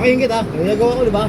Sakayin kita. Yung nagawa ko, di ba?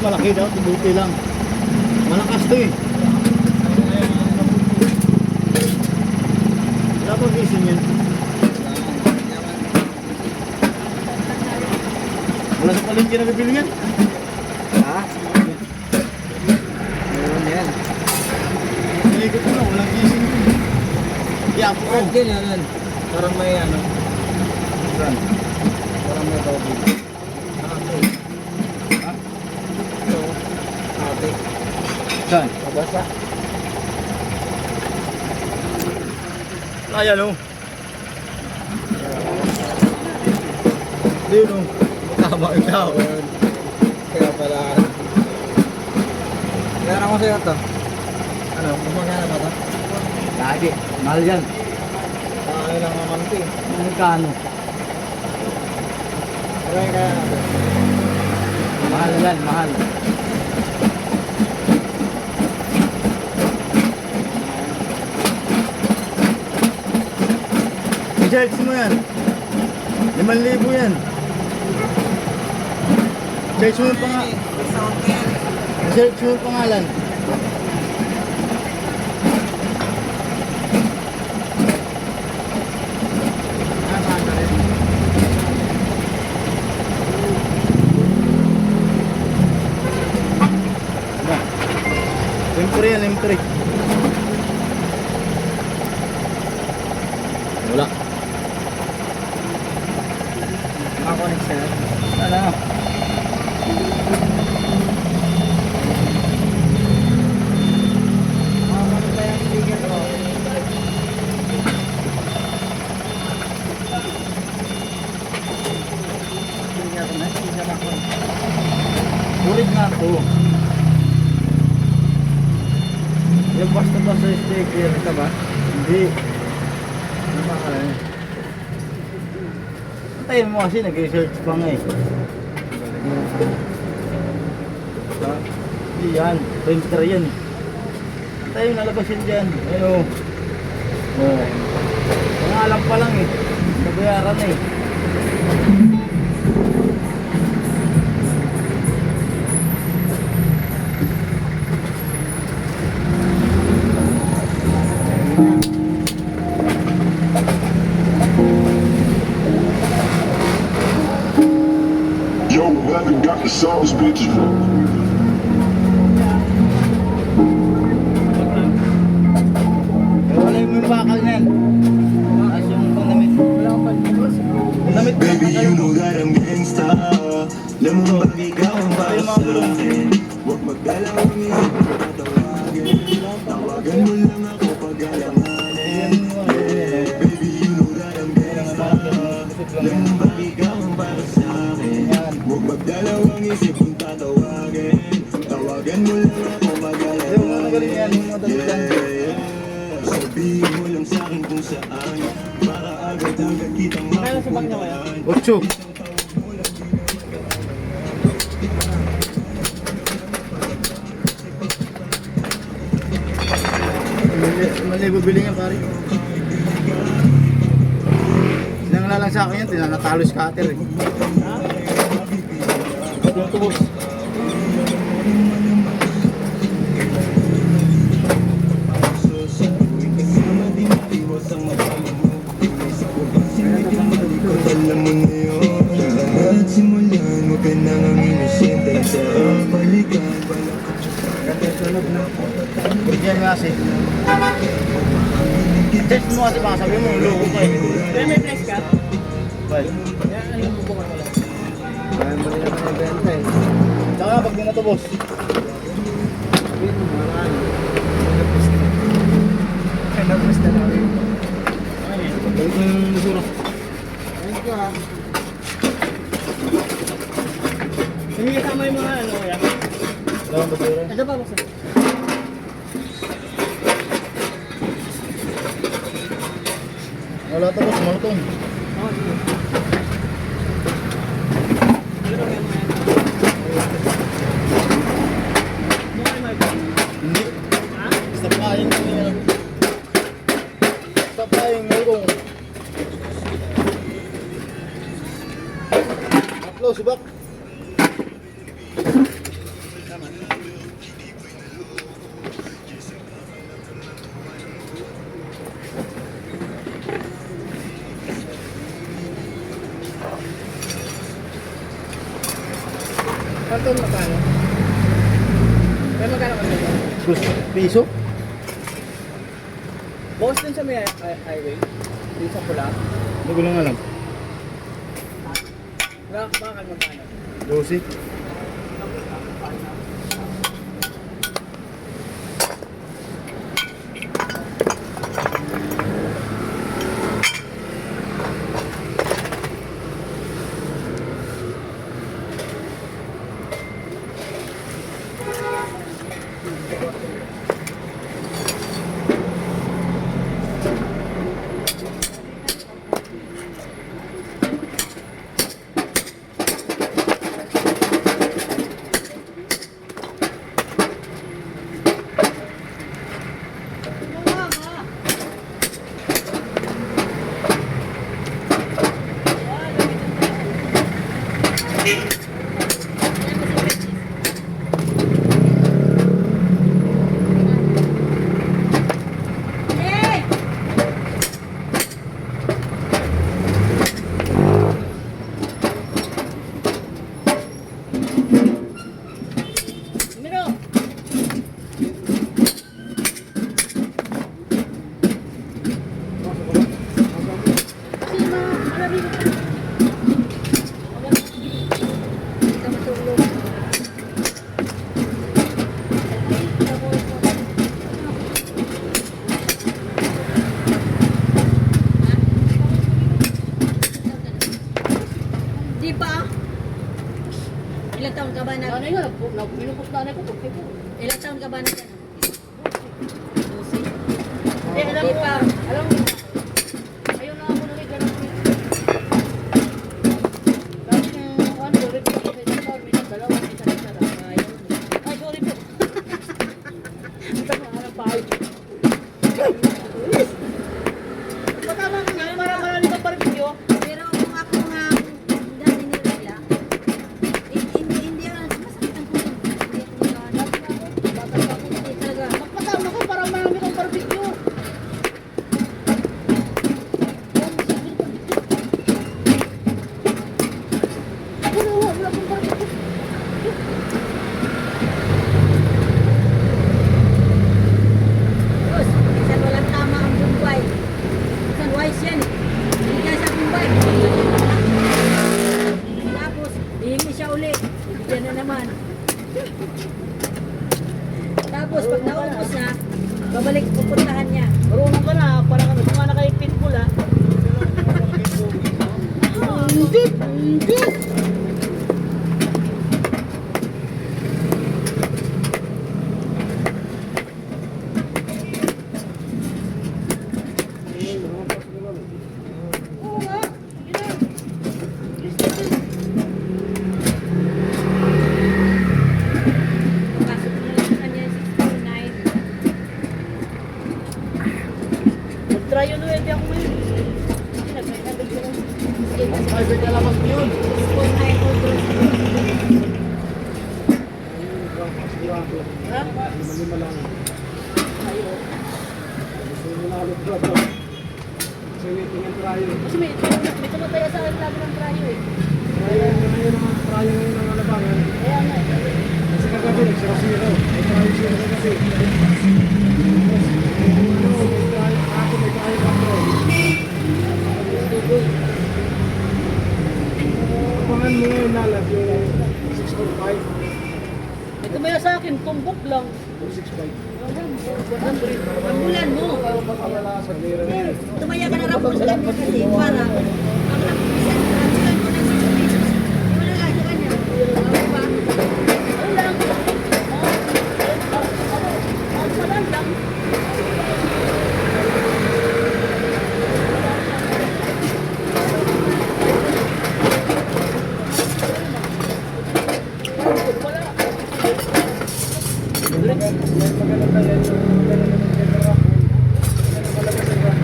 Malaki daw, buti lang. Malakas to eh. Wala pa gising yan. Wala sa palengke na bibili yan. Ha? Meron yan. Nalikot ko lang, walang gising yun. Yapo ko. Din yan. Parang may ano. Parang may tawag. Saan? Mabasa. Ayan o. Dito. Tama ikaw. Kaya pala. Kaya ako sa'yo ito. Ano? Gumagana ba ito? Lagi. Mahal yan. Ano lang naman ito eh. Magkano? Kaya natin. Mahal yan, mahal. I-search mo yan. 5,000 yan. Search mo yung pangalan. Search mo yung pangalan. M3 yan, M3. Wala. Nakakonect sa'yo. Wala. Makakonect na yung speaker ko. Ulit nga to. Yung basta ba sa speaker ka ba? Hindi. Ano ba ka rin? Antayin mo kasi nag-research pa nga eh. Hindi yan. Printer yan eh. Antayin mo nalabas yan dyan. Ayun o. Oh. Mga alam pa lang eh. Nabayaran eh. Yo, whoever got the sauce, bitch. Wala yung bakal niyan. Tapos yung damit. Wala akong panibos. Damit Baby, you know that I'm gangsta. Alam mo ba ikaw ang para sa akin? Huwag magdalaw ang isip mo tatawagin. Tawagan mo lang ako pag alanganin. Baby, you know that I'm gangsta. Alam mo ba ikaw ang para sa akin? Huwag magdalaw ang isip mo tatawagin. Tawagan mo lang ako pag Yung mga galing yan, yung mga damit yan. Sabihin mo lang sa'kin kung saan. Para agad-agad kitang mapupuntahan. 8. Mali bibili niya pare. Sinangla lang sa akin yan, tinanatalo scatter eh. Yung tubos. Alam mo na yun. At simulan mo ka na ang inosente sa balikan. Bigyan nga kasi. Test mo kasi baka sabi mo, loko ka eh. May flex ka? Well, Ano yung bubukal wala? Kaya mo rin naman yung benta eh. tsaka pag di natubos. Sabihin mo, mga ano. Napos na namin. Balik mo yung basura. Ayun ko ha. Hindi kasama yung mga ano kaya? Dalawang basura. Ano ba basta? Wala tapos, malutong. Oo, sige. Ano ba yung mga yan? Mukha yung mic. Hindi. Ha? Basta paing ko niya. Basta paing malutong. Upload, subak. Kanton magkano? Kaya magkano kanton? Gusto, piso? Boss din sa may highway. Dito sa pula. Hindi ko lang alam. Bakal magkano? 12. Minupos na ko. Ilang taon ka ba na dyan? 12. Eh, alam Di mo, pa. alam mo, ayaw na ako nang ganun. Tapos yung ano, ulit ko sa isang taon, minsan dalawa, minsan isa lang. Ayaw. Ay, sorry po. Ito mo, alam pa ay. Matama ko nga, parang marami kang barbecue. Pero kung ako nga dati nila, hindi ako masakit ang puso. Hindi ako nagawa. Bakit ako? Hindi talaga. Magpatama ko, parang marami kang barbecue. Wala kang barbecue. Tapos, minsan walang tama ang Bombay. Minsan wise yan. Hindi kaya sa Bombay. Tapos, hihingi siya uli. Ibigyan na naman. Tapos, pag naubos na, babalik pupuntahan niya. Marunong ka na, parang ano, kung na kay Pitbull ha. Hindi. Oo nga, sige na. Pasok na lang sa kanya 649. Mag-try yun ulit ako ngayon. Hindi, nag-nagdag ko lang. Ay, bigla lamang yun. 649 orders. Ha? Lima lang. Ayun. Gusto mo na ulit bro. Tingin tayo. Kasi may tumataya sa akin lagi ng trayo eh. Kaya ngayon naman tayo ngayon ng alabangan. Kaya nga eh. Kasi kagabi nagsira-sira. May tayo sira na kasi. Ako may tayo control. Abangan mo ngayon nalag yung 645 May tumaya sa akin, tumbok lang. o 65. Rambulan mo. Sa lira na yun. Tumaya ka na rambulan mo kasi para ang isang rambulan mo ng 6 pesos. Di mo na lang sa kanya. Ano ba? Ano lang? Ang salan lang. Wala. May maganda yan. Maganda naman yung rock. May malaga sa rock.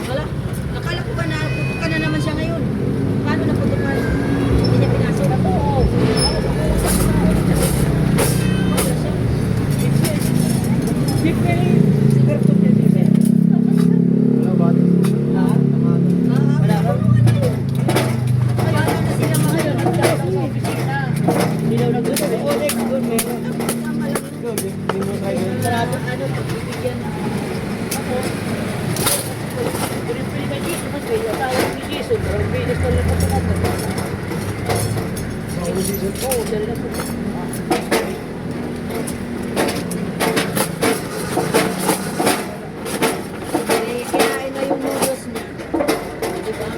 Wala. Akala ko ba na puto ka na naman siya ngayon? Paano na puto ka? Hindi niya pinasok. Ano ba? Wala ba? Paano na sila mga yun? Tama lang. Hindi mo tayo yun. Ano, bibigyan na. Eh, kinain na yung noodles niya. Di ba?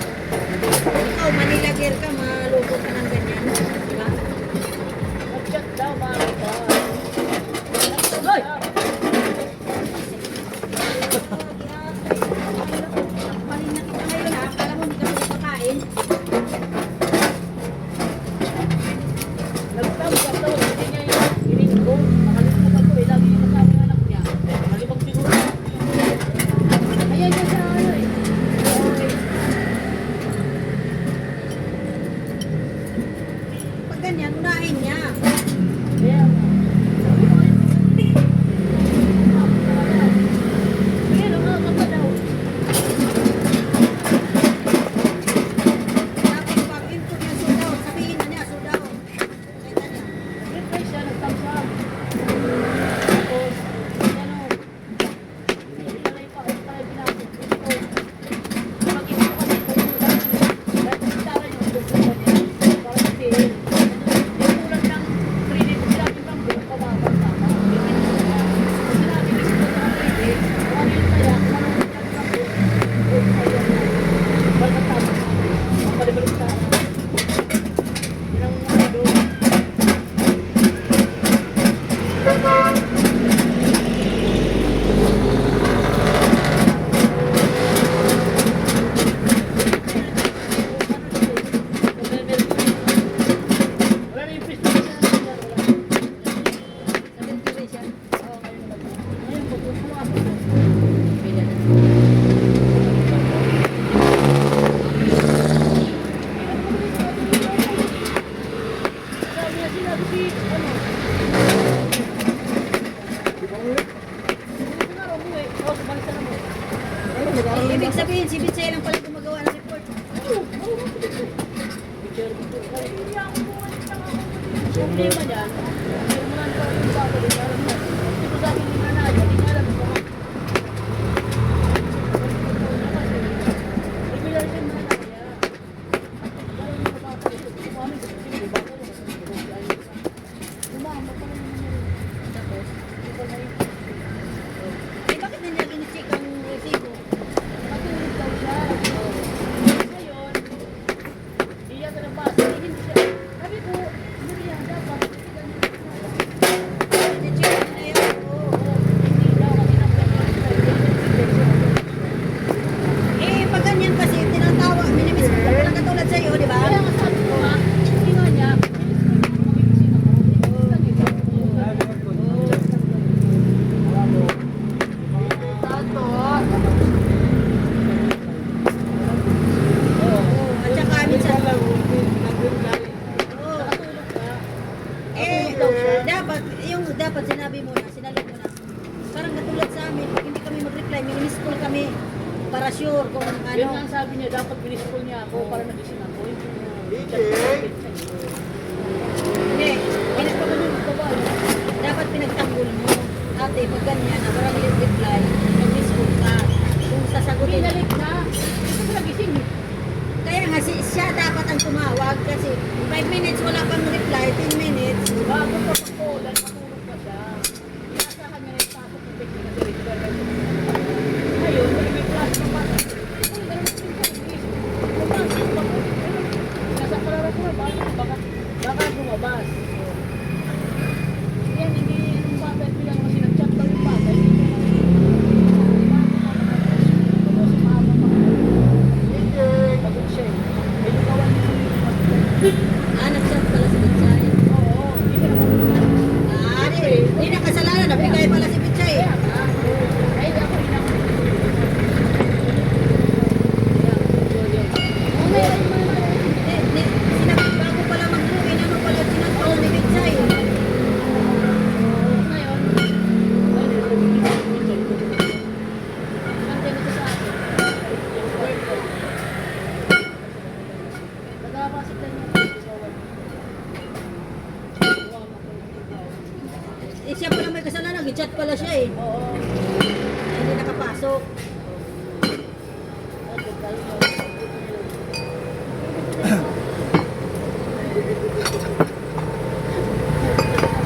Ikaw, Manila girl ka, maluto ka ng ganyan. Di ba? Hoy! Paling na kita ngayon ha. Akala mo hindi ka makakain. Nagtawag problema niyan, meron mo lang ito yung bago din, alam mo. Hindi ko sa akin yung nanay, hindi niya alam kung regular din mo na kaya. Parang yung kapapalito, kumamit, hindi ba ko umama pa rin naman yun. Tapos, hindi ko na rin. Eh, bakit na niya ginicheck ang resibo? Matulog daw siya. Ngayon, hindi yata nabasa, hindi siya. Sabi ko, hindi yan dapat. Ginicheck na yun. Oo. Hindi daw kasi Eh, pag ganyan kasi, tinatawa, minimis ko lang katulad sa'yo, di ba? kaya nga sabi ko nga, hindi nga niya, magigising ako. Hindi ko lang Oo. At saka minsan, oo. Dapat sinabi mo na, sinabi mo na. Parang katulad sa amin, pag hindi kami mag-reply, minimis call kami para sure kung Yun nga ano. ang sabi niya, dapat biniscall niya ako para nagising ako. Hindi, dapat pinagtanggol mo. Ate, pag ganyan na, parang reply, mag-miss call ka. Kung sasagutin. Pinalik na. Hindi ko nagising eh. Kaya nga, siya dapat ang tumawag kasi 5 minutes wala pang reply, 10 minutes. Bago pa ako, dahil matulog pa siya. Nasa kanya na ipasok ng peki na direktor. Ngayon, may flash pa pa. Ay, ganun ang pinag-isip. Pumasok pa ko. Nasa karara ko na baka lumabas. Yan, hindi yung bata, bilang kasi nag-chat pa yung bata. Hindi ko mahaba pa. Pagod siya eh. May lumawan Nag-chat pala si Bitsay. Oo, hindi ka naman Di na kasalanan, nabigay pala si Bitsay. kaya ka. Ay, ako rin ako. Bago pala mag-group, inano pala sinag-call ni Bitsay. Eh, siya pala may kasalanan, nag-chat pala siya eh. Hindi nakapasok.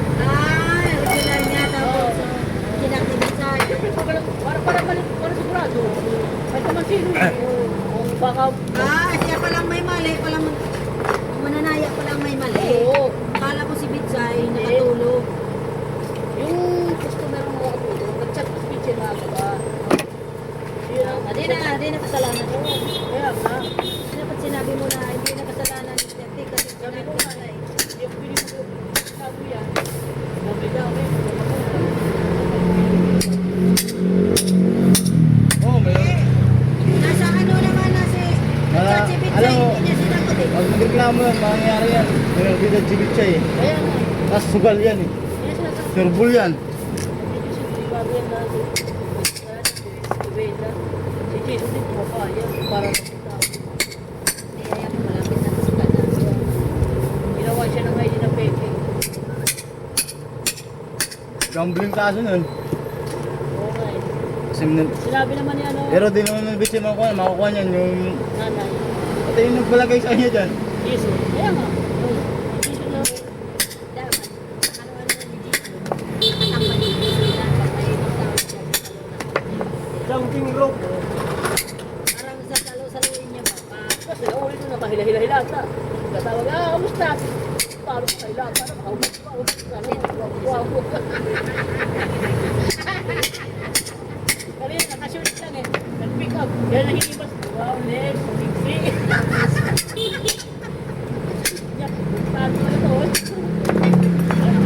Regular niya tapos sinak ni Bitsay. Para sigurado. Kahit naman sino. Kung baka... Siya palang may mali, palang mananaya palang may mali. Oo. Akala ko si Bitsay nakatulog. Yung customer mo ako dito, nag-chat ko sa bitchin na ako ba? Di na kasalanan ko. Kaya nga. Dapat sinabi mo na hindi na kasalanan ni Tete kasi Sabi ko nga, Bitsay. yung pili mo sabi yan. Sabi ka, Oh, may... Nasa ano naman na si Ah, si Bitsay, alam mo, hindi niya sinagot eh. Pag magreklamo yan, mangyayari yan. May bida jibit siya eh. Kaya nga. Tapos sugal yan eh. Kaya sinasabi. Turbul yan. Hindi siya bago yan natin. Si Beda. Si Jesus din pumapaya. Para nakita. Niyaya mo malapit na sa kanya. Ginawa siya ng ID na peke. Gambling kaso nun. Oo nga eh. Kasi Sinabi naman niya ano, pero di naman ng bitch makukuha niyan yung... nanay. Pati yung nagbalagay sa kanya dyan. Jesus. Kaya nga. Jesus na. Dapat, ano ni Jesus, nakatapan ni Jesus, dapat ay magtawag siya sa salona. Jumping rope. Parang sa salo-saluin niya ba? Kasi ulit na mahila-hila-hila ata. Katawag, kamusta? Paano ka hila? Paano makaulit pa? Wow. Kanina, nakashoot lang eh. Nag-pick up. Yan ang hinibas. Wow, legs. Bigsi. Yan. Paano ka na to? Ano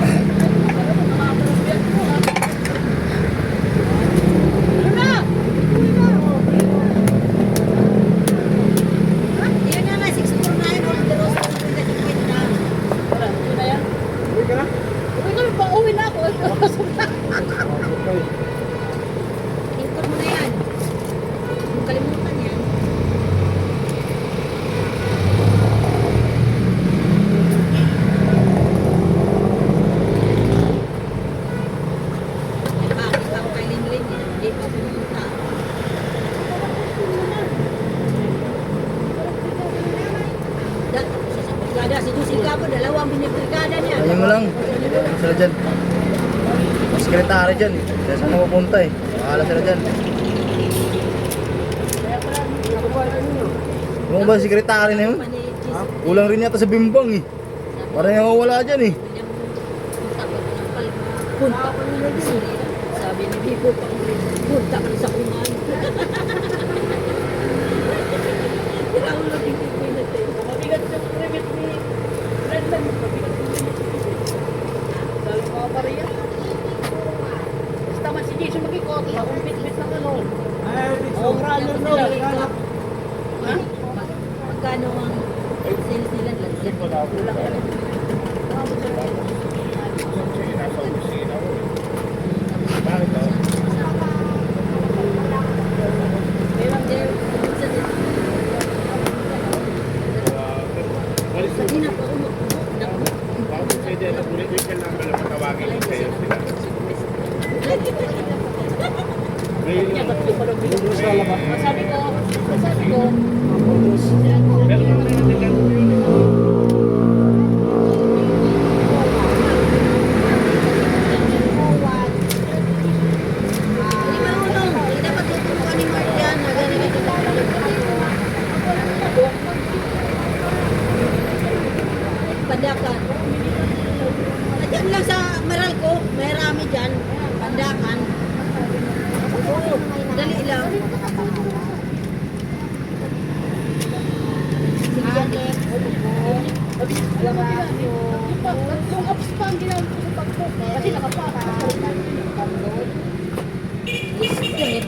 makakalagyan mo ha? Ano na? Yun na nga, 649, all the roads to the ticket na. Wala, yun na yan. Uwi ka na? Uwi kami pa, uwi na ako. Input mo na yan. Kung kalimutan yan. brigada. Si Jusil Capo, dalawang binibrigada niya. Ayun mo lang. Ano sila dyan? Mas sekretary dyan. Kaya saan mapupunta eh. Makakala sila dyan. Yung ba sekretary na yun? Kulang rin yata sa bimbang eh. Parang yung wala dyan eh. Punta ko nila din. Sabi ni Bibo, punta ka sa kuman. Kailangan lang din ko yun natin. Mabigat sa private ni Brendan. Mabigat sa dahil mga pariya. Basta man si Jason mag-ikot. Akong bit-bit na ano. Oo, ralo no. Ha? Magkano ang sales nila? Wala ka lang. Sabi ko, Hindi marunong. Hindi dapat tuturuan ni Mark yan. Nagaling ito. Pandakan. Diyan lang sa Meralco, may rami dyan. Pandakan. Dali lang. yung apps pa ang ginamit ko sa pag-book. Kasi nakapaka. Listed.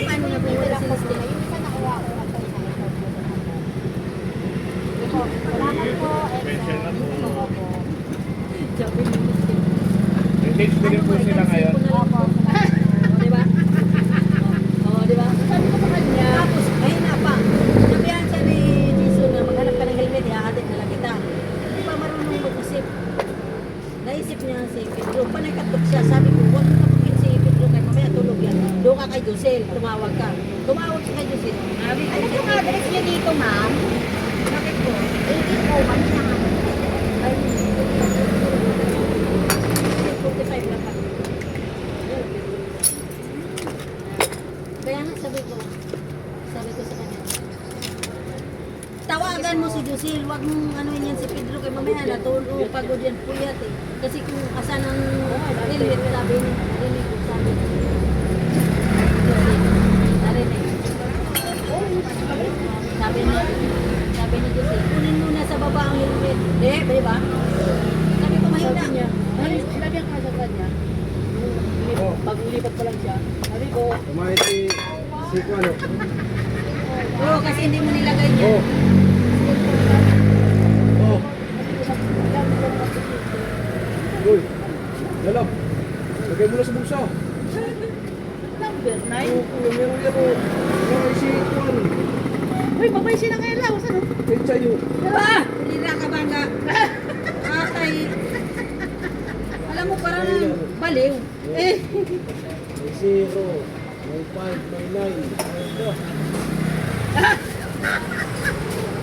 Paano na po wala sa listed? Sabi ni listed. Engage din po sila ngayon. Di ba? Oo, di ba? Sabi ko sa kanya. Tapos, ayun na pa. Sabihan siya ni Jason na maghanap ka ng helmet, ihahatid na lang kita. Hindi pa marunong mag-isip. Naisip niya si Pedro. Panakatok siya. Sabi ko, huwag mo kapagin si Pedro kay mamaya tulog yan. Doon ka kay Josel. Tumawag ka. Tumawag siya kay Josel. Sabi ko, yung address niya dito, ma'am. Sabi ko, 84, ma'am siya nga. Ay, 45 lang pa. Kaya nga sabi ko sa kanya, tawagan mo si Jusil, wag mong ano yan si Pedro kay mamaya natulog, pagod yan puyat eh. Kasi kung asan ang helmet, sabi ni narinig ko, sabi ni narinig. Sabi ni Jusil, kunin mo na sa baba ang helmet. Di ba? Sabi ko mahina. Sinabi ang kasa kanya. Pag ulipat pa lang siya. Sabi ko, Kumain si Kuano. Oo, kasi hindi mo nilagay niya. Oh. Uy. Lalo. Lagay mo na sa bulsa. number 9. Meron yan o. Meron si Kuano. Uy, babay siya ng ilaw. Saan? Wait sa'yo. Ah! Lira ka bangga. Atay. Alam mo, parang baliw. May 0. May 5. May 9.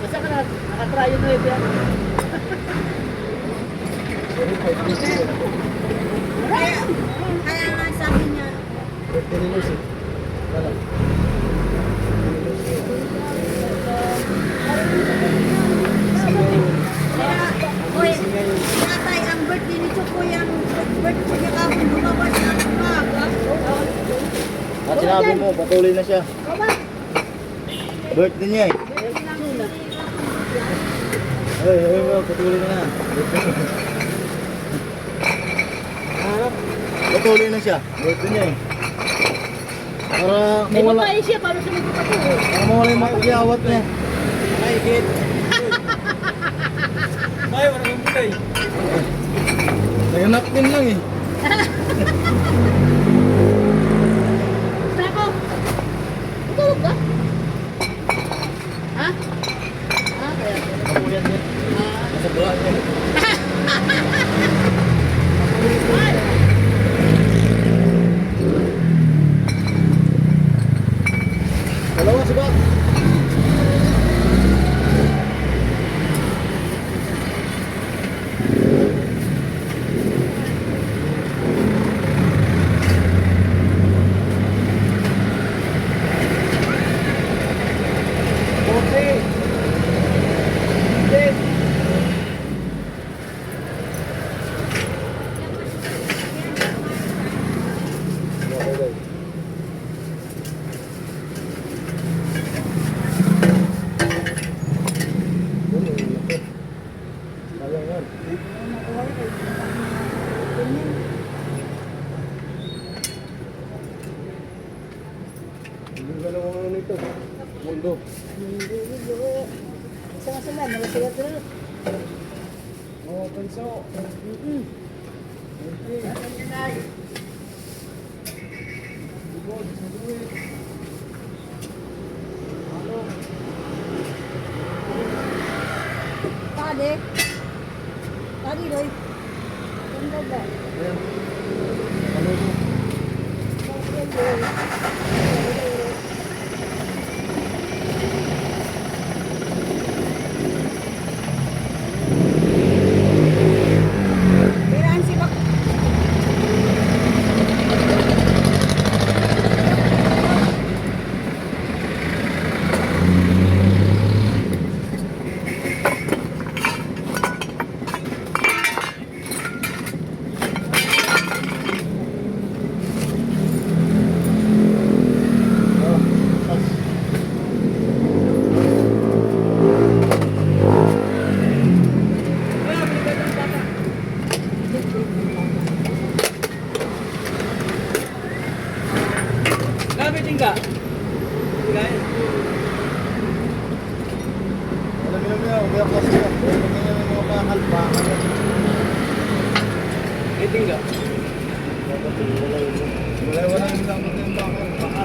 Basta ka na, nakatry yung 9 yan. Kaya nga sabi niya, Uy, natay ang birthday ni Choco yung birthday niya kapag lumabas ng umaga. At sinabi mo, patuloy na siya. Birthday niya eh. Ay, patuloy na nga. Patuloy na siya. Birthday niya eh. Para May mawala, babae siya, paano siya magpapatuloy? para mawala yung mapagyawat niya. Ay, kid. May, wala kang butay. Naganap din lang eh. Sako! Tutulog ba? Ha? Kaya. Kapulian niya. Nasa bulaan niya. Dalawa si Bak. Isa nga sila, nalasaya sila. Oo, penso. Bugod, sa duwit. Ano? Tade. Tade, Roy. Ganda ba? Ayan. Ano ito? Pirahan si Bak. Gamit din ka? Guys. Alam mo na, huwag ako siya. Huwag mo na mga kakalpakan. Iting ka? Wala yung lang ng bakal.